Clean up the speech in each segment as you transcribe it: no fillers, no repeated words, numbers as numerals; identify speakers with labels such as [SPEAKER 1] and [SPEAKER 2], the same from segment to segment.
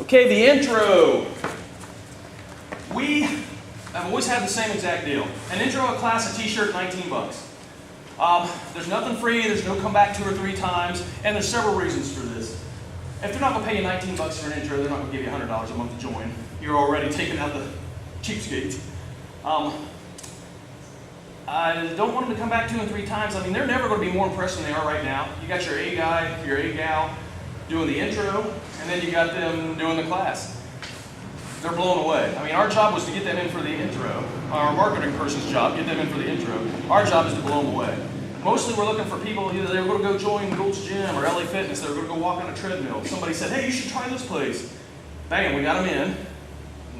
[SPEAKER 1] Okay, the intro. We have always had the same exact deal. An intro, a class, a t-shirt, 19 bucks. There's nothing free, there's no come back 2 or 3 times, and there's several reasons for this. If they're not going to pay you 19 bucks for an intro, they're not going to give you $100 a month to join. You're already taking out the cheapskates. I don't want them to come back 2 and 3 times. I mean, they're never going to be more impressed than they are right now. You got your A guy, your A gal doing the intro, and then you got them doing the class. They're blown away. I mean, our job was to get them in for the intro. Our marketing person's job, get them in for the intro. Our job is to blow them away. Mostly we're looking for people, either they were going to go join Gold's Gym or LA Fitness, they were going to go walk on a treadmill. Somebody said, hey, you should try this place. Bam, we got them in.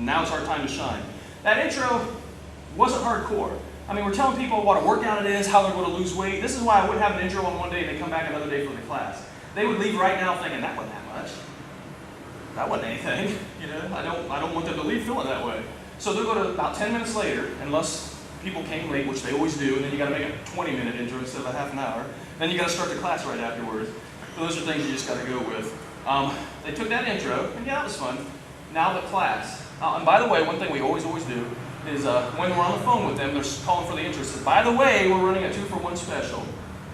[SPEAKER 1] Now it's our time to shine. That intro wasn't hardcore. I mean, we're telling people what a workout it is, how they're going to lose weight. This is why I wouldn't have an intro on one day and they come back another day for the class. They would leave right now thinking, that wasn't that much. That wasn't anything. You know, I don't want them to leave feeling that way. So they'll go to about 10 minutes later, unless people came late, which they always do, and then you got to make a 20-minute intro instead of a half an hour. Then you got to start the class right afterwards. So those are things you just got to go with. They took that intro, and yeah, that was fun. Now the class. And by the way, one thing we always do is when we're on the phone with them, they're calling for the intro. Says, by the way, we're running a 2-for-1 special.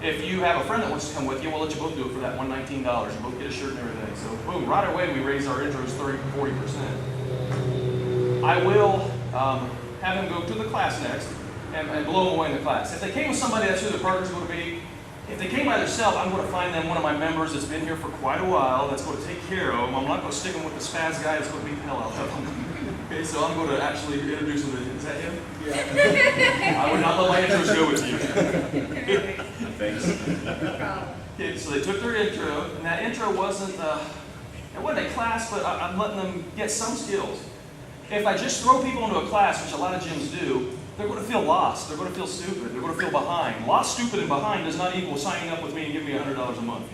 [SPEAKER 1] If you have a friend that wants to come with you, we'll let you both do it for that $119. You both get a shirt and everything. So boom, right away we raise our intros 30-40%. I will have them go to the class next and blow them away in the class. If they came with somebody, that's who the partner's going to be. If they came by themselves, I'm going to find them one of my members that's been here for quite a while that's going to take care of them. I'm not going to stick them with the spaz guy that's going to beat the hell out of them. Okay, so I'm going to actually introduce them to, is that him? Yeah. I would not let my intros go with you. Thanks. Okay, so they took their intro, and that intro wasn't a class, but I'm letting them get some skills. If I just throw people into a class, which a lot of gyms do, they're going to feel lost, they're going to feel stupid, they're going to feel behind. Lost, stupid, and behind does not equal signing up with me and giving me $100 a month.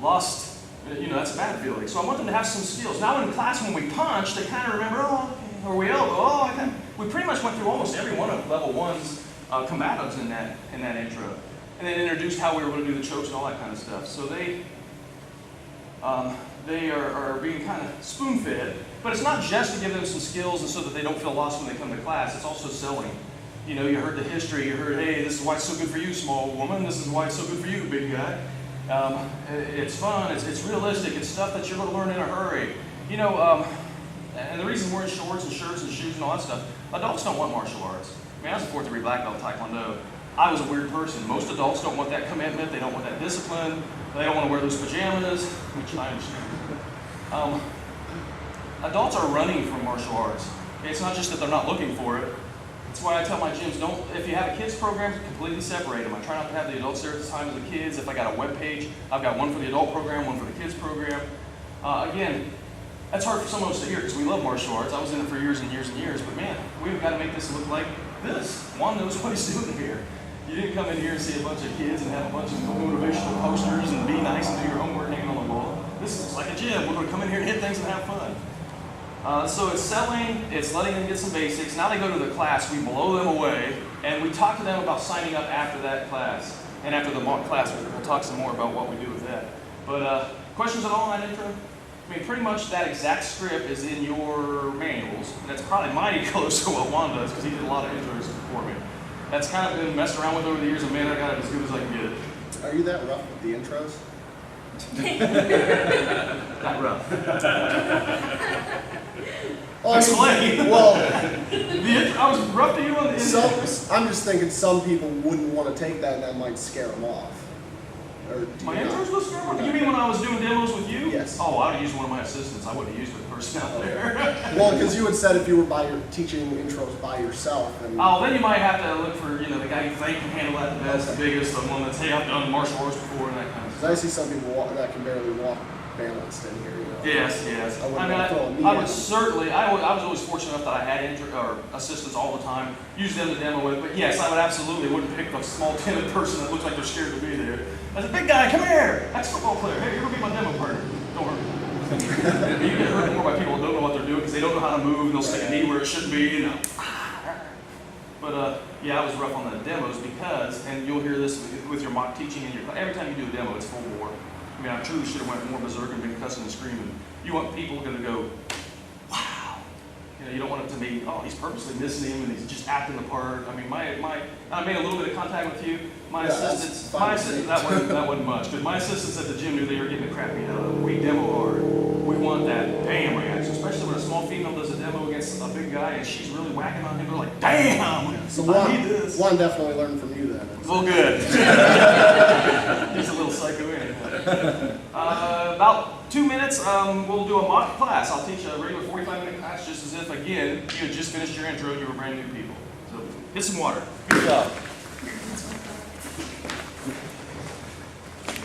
[SPEAKER 1] Lost, that's a bad feeling. So I want them to have some skills. Now in class when we punch, they kind of remember, or we elbow, we pretty much went through almost every one of level 1's combatives in that intro. And then introduced how we were going to do the chokes and all that kind of stuff. So they are being kind of spoon-fed, but it's not just to give them some skills and so that they don't feel lost when they come to class. It's also selling. You heard the history. You heard, hey, this is why it's so good for you, small woman. This is why it's so good for you, big guy. It's fun. It's realistic. It's stuff that you're going to learn in a hurry. And the reason we're in shorts and shirts and shoes and all that stuff, adults don't want martial arts. I mean, I was a 4th degree black belt Taekwondo. I was a weird person. Most adults don't want that commitment. They don't want that discipline. They don't want to wear those pajamas, which I understand. Adults are running from martial arts. It's not just that they're not looking for it. That's why I tell my gyms, if you have a kids program, completely separate them. I try not to have the adults there at the time of the kids. If I got a web page, I've got one for the adult program, one for the kids program. Again, that's hard for some of us to hear because we love martial arts. I was in it for years and years and years, but man, we've got to make this look like this. Juan knows what he's doing here. You didn't come in here and see a bunch of kids and have a bunch of motivational posters and be nice and do your homework hanging on the wall. This is like a gym. We're going to come in here and hit things and have fun. So it's selling, it's letting them get some basics. Now they go to the class, we blow them away, and we talk to them about signing up after that class. And after the class, we'll talk some more about what we do with that. But questions at all on that intro? I mean, pretty much that exact script is in your manuals. And that's probably mighty close to what Juan does, because he did a lot of intros before me. That's kind of been messed around with over the years, and man, I got it as good as I can get it.
[SPEAKER 2] Are you that rough with the intros?
[SPEAKER 1] Not rough.
[SPEAKER 2] Explain. I
[SPEAKER 1] was rough to you on the intro.
[SPEAKER 2] I'm just thinking some people wouldn't want to take that, and that might scare them off.
[SPEAKER 1] My intros will scare them off? You mean when I was doing demos with you?
[SPEAKER 2] Yes.
[SPEAKER 1] Oh, I would have used one of my assistants. I wouldn't have used the person out there.
[SPEAKER 2] Well, because you had said if you were teaching intros by yourself. Then
[SPEAKER 1] you might have to look for the guy you think can handle that the best, the biggest, the one that's, hey, I've done martial arts before and that kind of stuff.
[SPEAKER 2] I see some people that can barely walk balanced in here.
[SPEAKER 1] Yes.
[SPEAKER 2] I
[SPEAKER 1] was always fortunate enough that I had assistants all the time, used them to demo with, but yes, I wouldn't pick the small timid person that looks like they're scared to be there. I said, big guy, come here, ex-football player, hey, you're going to be my demo partner. Don't hurt me. You get hurt more by people who don't know what they're doing because they don't know how to move and they'll stick a knee where it shouldn't be. But I was rough on the demos because, and you'll hear this with your mock teaching in your class, every time you do a demo, it's full bore. I mean, I truly should have went more berserk and been cussing and screaming. You want people to go, wow. You know, you don't want it to be, oh, he's purposely missing him and he's just acting the part. I mean, I made a little bit of contact with you.
[SPEAKER 2] Yeah, that's fine with me.
[SPEAKER 1] That wasn't much, because my assistants at the gym knew they were getting the crap beat out of them. We demo hard. We want that bam reaction, especially when a small female does a demo against a big guy and she's really whacking on him. They're like, damn,
[SPEAKER 2] So
[SPEAKER 1] I need this.
[SPEAKER 2] Juan definitely learned from you then.
[SPEAKER 1] Well, good. He's a little psycho anyway. About 2 minutes, we'll do a mock class. I'll teach a regular 45-minute class just as if, again, you had just finished your intro and you were brand new people. So get some water.
[SPEAKER 3] Good job.